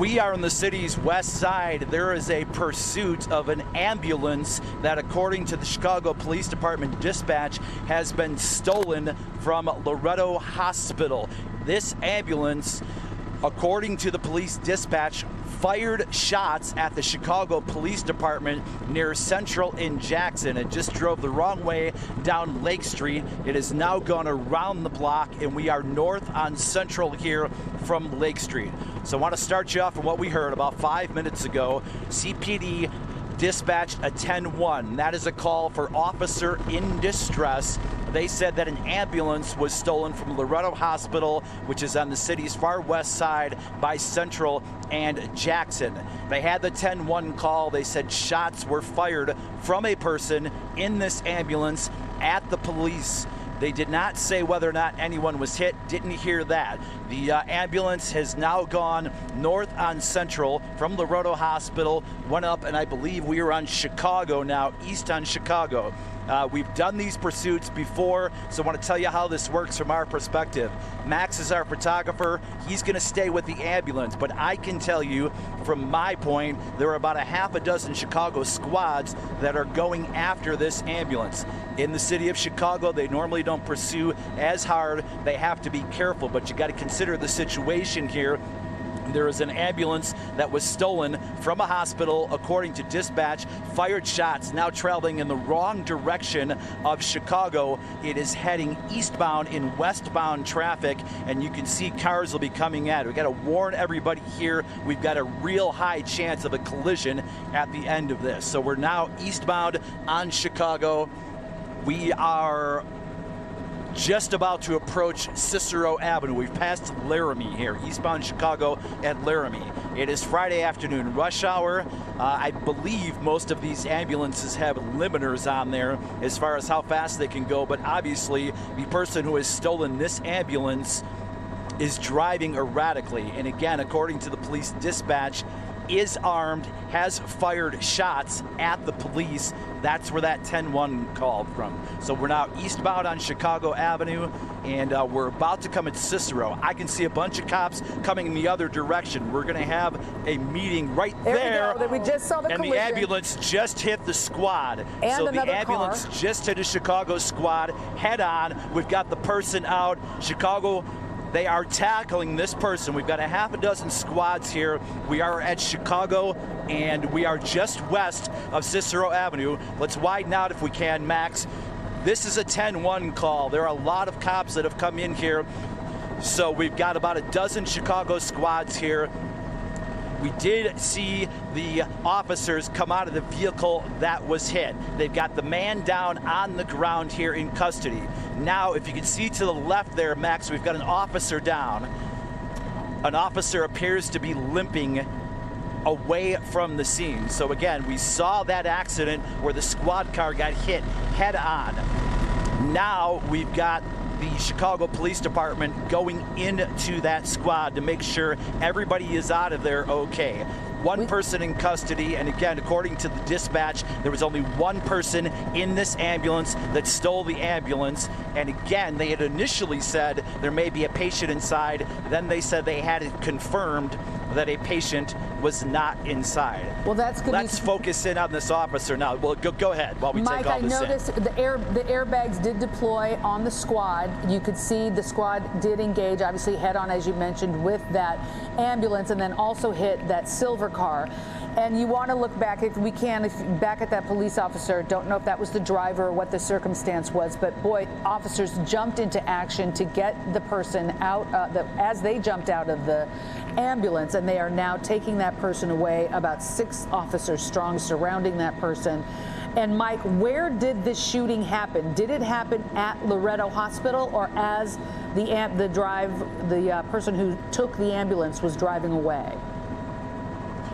We are on the city's west side. There is a pursuit of an ambulance that, according to the Chicago Police Department dispatch, has been stolen from Loretto Hospital. This ambulance, according to the police dispatch, fired shots at the Chicago Police Department near Central in Jackson. It just drove the wrong way down Lake Street. It has now gone around the block, and we are north on Central here from Lake Street. So I want to start you off from what we heard about 5 minutes ago. CPD dispatched a 10-1. That is a call for officer in distress. They said that an ambulance was stolen from Loretto Hospital, which is on the city's far west side by Central and Jackson. They had the 10-1 call. They said shots were fired from a person in this ambulance at the police. They did not say whether or not anyone was hit. Didn't hear that. The ambulance has now gone north on Central from Loretto Hospital, went up, and I believe we are on Chicago now, east on Chicago. We've done these pursuits before, so I want to tell you how this works from our perspective. Max is our photographer. He's going to stay with the ambulance, but I can tell you from my point, there are about a half a dozen Chicago squads that are going after this ambulance. In the city of Chicago, they normally don't pursue as hard. They have to be careful, but you got to consider the situation here. There is an ambulance that was stolen from a hospital, according to dispatch, fired shots, now traveling in the wrong direction of Chicago. It is heading eastbound in westbound traffic, and you can see cars will be coming at it. We've got to warn everybody here. We've got a real high chance of a collision at the end of this. So we're now eastbound on Chicago. We are just about to approach Cicero Avenue. We've passed Laramie here, eastbound Chicago at Laramie. It is Friday afternoon rush hour. I believe most of these ambulances have limiters on there as far as how fast they can go, but obviously the person who has stolen this ambulance is driving erratically. And again, according to the police dispatch, is armed, has fired shots at the police. That's where that 10-1 called from. So we're now eastbound on Chicago Avenue, and we're about to come at Cicero. I can see a bunch of cops coming in the other direction. We're going to have a meeting right there. We just saw the collision. And the ambulance just hit the squad. And so the another ambulance car just hit a Chicago squad head on. We've got the person out. Chicago, they are tackling this person. We've got a half a dozen squads here. We are at Chicago, and we are just west of Cicero Avenue. Let's widen out if we can, Max. This is a 10-1 call. There are a lot of cops that have come in here. So we've got about a dozen Chicago squads here. We did see the officers come out of the vehicle that was hit. They've got the man down on the ground here in custody. Now, if you can see to the left there, Max, we've got an officer down. An officer appears to be limping away from the scene. So again, we saw that accident where the squad car got hit head on. Now we've got the Chicago Police Department going into that squad to make sure everybody is out of there okay. One person in custody, and again, according to the dispatch, there was only one person in this ambulance that stole the ambulance. And again, they had initially said there may be a patient inside. Then they said they had it confirmed that a patient was not inside. Well, that's good. Let's focus in on this officer now. Well, go ahead while we Mike, take all this in. Mike, I noticed the airbags did deploy on the squad. You could see the squad did engage, obviously head on, as you mentioned, with that ambulance, and then also hit that silver car. And you want to look back, if we can, back at that police officer. Don't know if that was the driver or what the circumstance was, but boy, officers jumped into action to get the person out as they jumped out of the ambulance, and they are now taking that person away, about 6 officers strong surrounding that person. And Mike, where did this shooting happen? Did it happen at Loretto Hospital, or as the person who took the ambulance was driving away?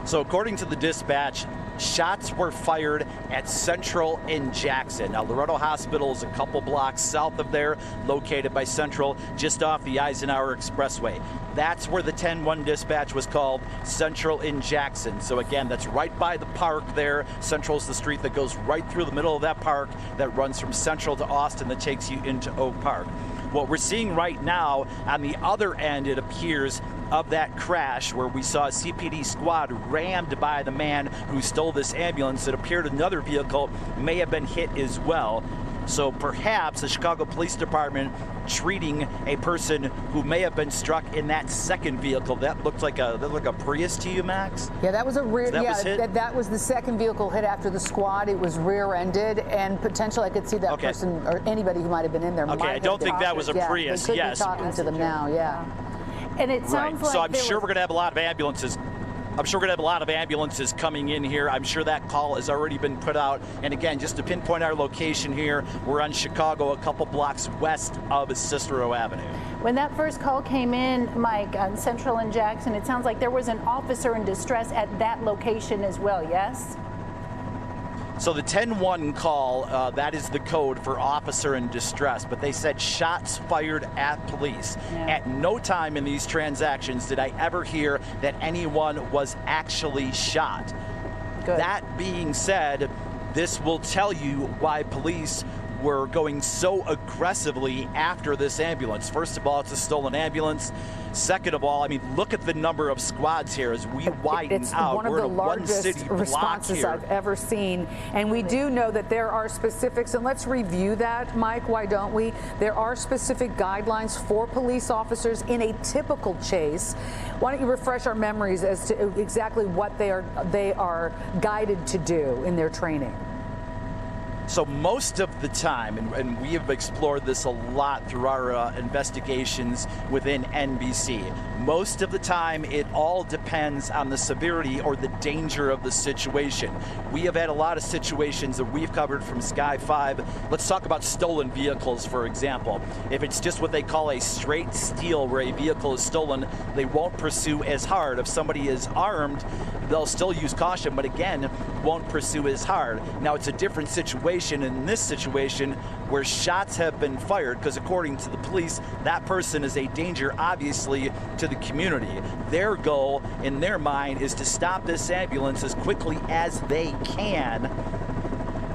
So according to the dispatch, shots were fired at Central in Jackson. Now, Loretto Hospital is a couple blocks south of there, located by Central, just off the Eisenhower Expressway. That's where the 10-1 dispatch was called, Central in Jackson. So again, that's right by the park there. Central's the street that goes right through the middle of that park that runs from Central to Austin that takes you into Oak Park. What we're seeing right now, on the other end, it appears, of that crash where we saw a CPD squad rammed by the man who stole this ambulance, it appeared another vehicle may have been hit as well. So perhaps the Chicago Police Department treating a person who may have been struck in that second vehicle. That looked like a Prius to you, Max? Yeah, that was a rear. That was the second vehicle hit after the squad. It was rear-ended, and potentially I could see that person or anybody who might have been in there. Okay, I don't think that was a Prius. They could be talking to them now. Yeah. And it sounds like so I'm sure we're going to have a lot of ambulances. I'm sure we're going to have a lot of ambulances coming in here. I'm sure that call has already been put out. And again, just to pinpoint our location here, we're on Chicago, a couple blocks west of Cicero Avenue. When that first call came in, Mike, on Central and Jackson, it sounds like there was an officer in distress at that location as well, yes? So the 10-1 call, that is the code for officer in distress, but they said shots fired at police. Yeah. At no time in these transactions did I ever hear that anyone was actually shot. Good. That being said, this will tell you why police were going so aggressively after this ambulance. First of all, it's a stolen ambulance. Second of all, I mean, look at the number of squads here as we widen out. It's one of the largest responses I've ever seen. And we do know that there are specifics, and let's review that, Mike, why don't we? There are specific guidelines for police officers in a typical chase. Why don't you refresh our memories as to exactly what they are guided to do in their training? So most of the time, and we have explored this a lot through our investigations within NBC, most of the time it all depends on the severity or the danger of the situation. We have had a lot of situations that we've covered from Sky 5. Let's talk about stolen vehicles, for example. If it's just what they call a straight steal where a vehicle is stolen, they won't pursue as hard. If somebody is armed, they'll still use caution, but again, won't pursue as hard. Now, it's a different situation in this situation where shots have been fired, because according to the police, that person is a danger, obviously, to the community. Their goal, in their mind, is to stop this ambulance as quickly as they can.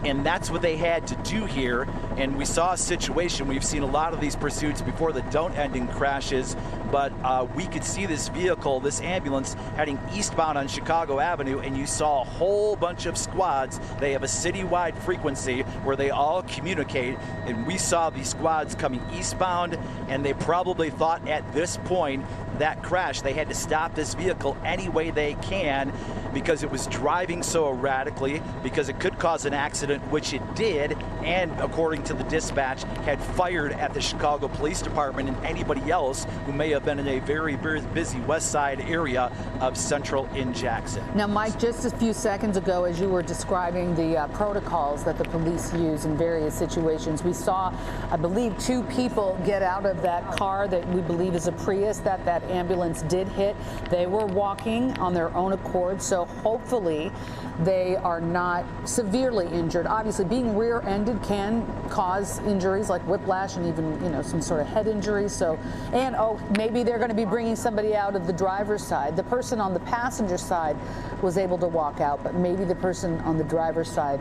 And that's what they had to do here. And we saw a situation, we've seen a lot of these pursuits before that don't end in crashes, but we could see this vehicle, this ambulance, heading eastbound on Chicago Avenue, and you saw a whole bunch of squads. They have a citywide frequency where they all communicate, and we saw these squads coming eastbound, and they probably thought at this point, that crash, they had to stop this vehicle any way they can because it was driving so erratically, because it could cause an accident, which it did, and according to the dispatch, had fired at the Chicago Police Department and anybody else who may have been in a very, very busy west side area of Central in Jackson. Now, Mike, just a few seconds ago, as you were describing the protocols that the police use in various situations, we saw, I believe, 2 people get out of that car that we believe is a Prius that ambulance did hit. They were walking on their own accord, so hopefully they are not severely injured. Obviously, being rear-ended can cause injuries like whiplash and even, you know, some sort of head injury. So, and maybe they're going to be bringing somebody out of the driver's side. The person on the passenger side was able to walk out, but maybe the person on the driver's side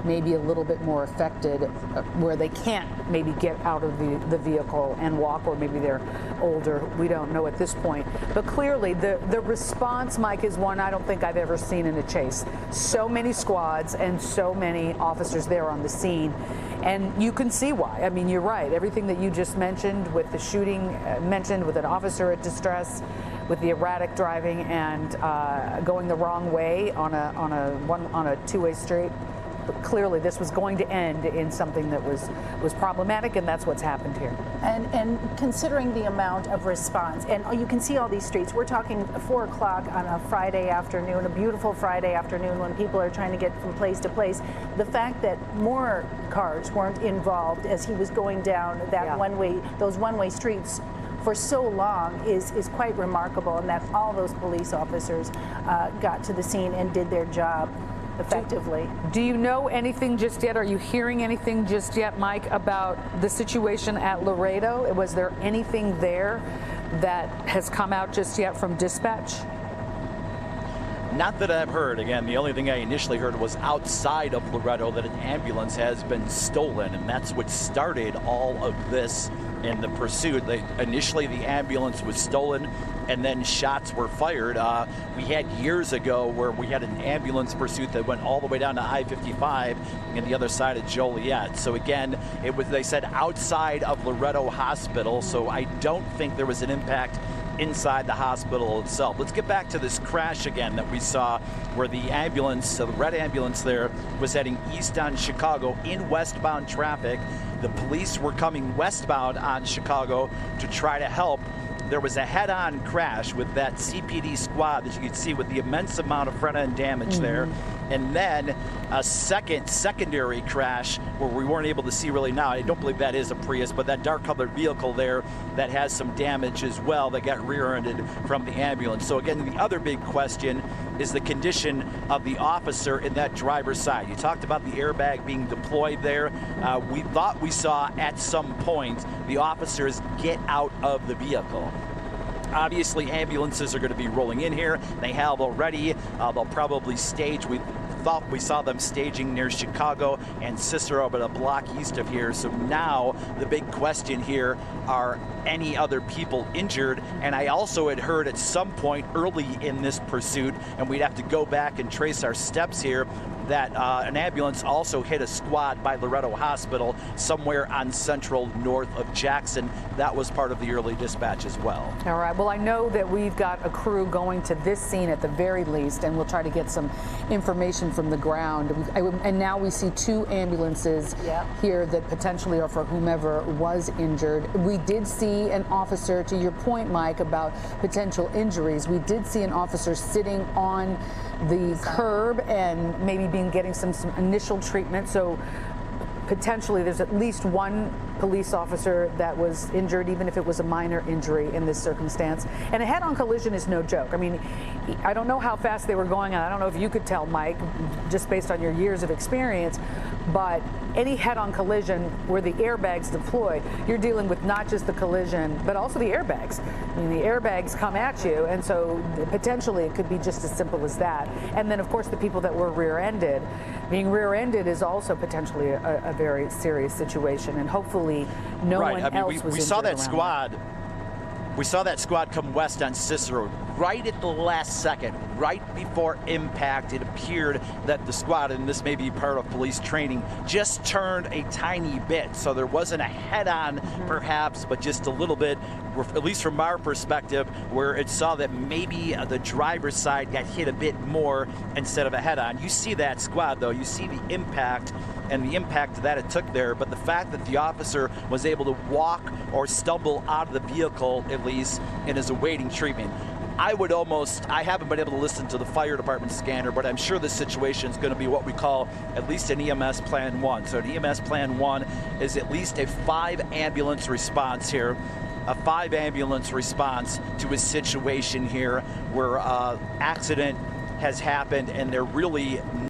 may be a little bit more affected, where they can't maybe get out of the vehicle and walk, or maybe they're older. We don't know at this point. But clearly the response, Mike, is one I don't think I've ever seen in a chase. So many squads and so many officers there on the scene. And you can see why. I mean, you're right. Everything that you just mentioned, with the shooting mentioned, with an officer at distress, with the erratic driving and going the wrong way on a two-way street. But clearly this was going to end in something that was problematic, and that's what's happened here. And considering the amount of response, and you can see all these streets, we're talking 4 o'clock on a Friday afternoon, a beautiful Friday afternoon when people are trying to get from place to place. The fact that more cars weren't involved as he was going down that those one-way streets for so long is quite remarkable, and that all those police officers got to the scene and did their job effectively. Do you know anything just yet? Are you hearing anything just yet, Mike, about the situation at Laredo? Was there anything there that has come out just yet from dispatch? Not that I've heard. Again, the only thing I initially heard was outside of Laredo that an ambulance has been stolen, and that's what started all of this in the pursuit. Initially, the ambulance was stolen, and then shots were fired. We had years ago where we had an ambulance pursuit that went all the way down to I-55 on the other side of Joliet. So again, they said outside of Loretto Hospital, so I don't think there was an impact inside the hospital itself. Let's get back to this crash again that we saw where the ambulance, the red ambulance there, was heading east on Chicago in westbound traffic. The police were coming westbound on Chicago to try to help. There was a head-on crash with that CPD squad that you could see with the immense amount of front-end damage there. And then a secondary crash where we weren't able to see really now. I don't believe that is a Prius, but that dark-colored vehicle there that has some damage as well that got rear-ended from the ambulance. So again, the other big question is the condition of the officer in that driver's side. You talked about the airbag being deployed there. We thought we saw at some point the officers get out of the vehicle. Obviously, ambulances are going to be rolling in here. They have already. They'll probably stage. We thought we saw them staging near Chicago and Cicero, but a block east of here. So now the big question here, are any other people injured? And I also had heard at some point early in this pursuit, and we'd have to go back and trace our steps here, that an ambulance also hit a squad by Loretto Hospital somewhere on central north of Jackson. That was part of the early dispatch as well. All right. Well, I know that we've got a crew going to this scene at the very least, and we'll try to get some information from the ground. And now we see two ambulances here that potentially are for whomever was injured. We did see an officer, to your point, Mike, about potential injuries. We did see an officer sitting on the curb and maybe getting some initial treatment. So potentially there's at least one police officer that was injured, even if it was a minor injury in this circumstance. And a head-on collision is no joke. I mean, I don't know how fast they were going, and I don't know if you could tell, Mike, just based on your years of experience, but any head-on collision where the airbags deploy, you're dealing with not just the collision, but also the airbags. I mean, the airbags come at you, and so potentially it could be just as simple as that. And then, of course, the people that were rear-ended. Being rear-ended is also potentially a very serious situation, and hopefully no one else was injured. We saw that squad. We saw that squad come west on Cicero right at the last second, right before impact. It appeared that the squad, and this may be part of police training, just turned a tiny bit. So there wasn't a head-on, perhaps, but just a little bit, at least from our perspective, where it saw that maybe the driver's side got hit a bit more instead of a head-on. You see that squad, though. You see the impact and the impact that it took there, but the fact that the officer was able to walk or stumble out of the vehicle, at least, and is awaiting treatment. I haven't been able to listen to the fire department scanner, but I'm sure this situation is going to be what we call at least an EMS Plan 1. So an EMS Plan 1 is at least a 5-ambulance response here, a 5-ambulance response to a situation here where accident has happened and they're really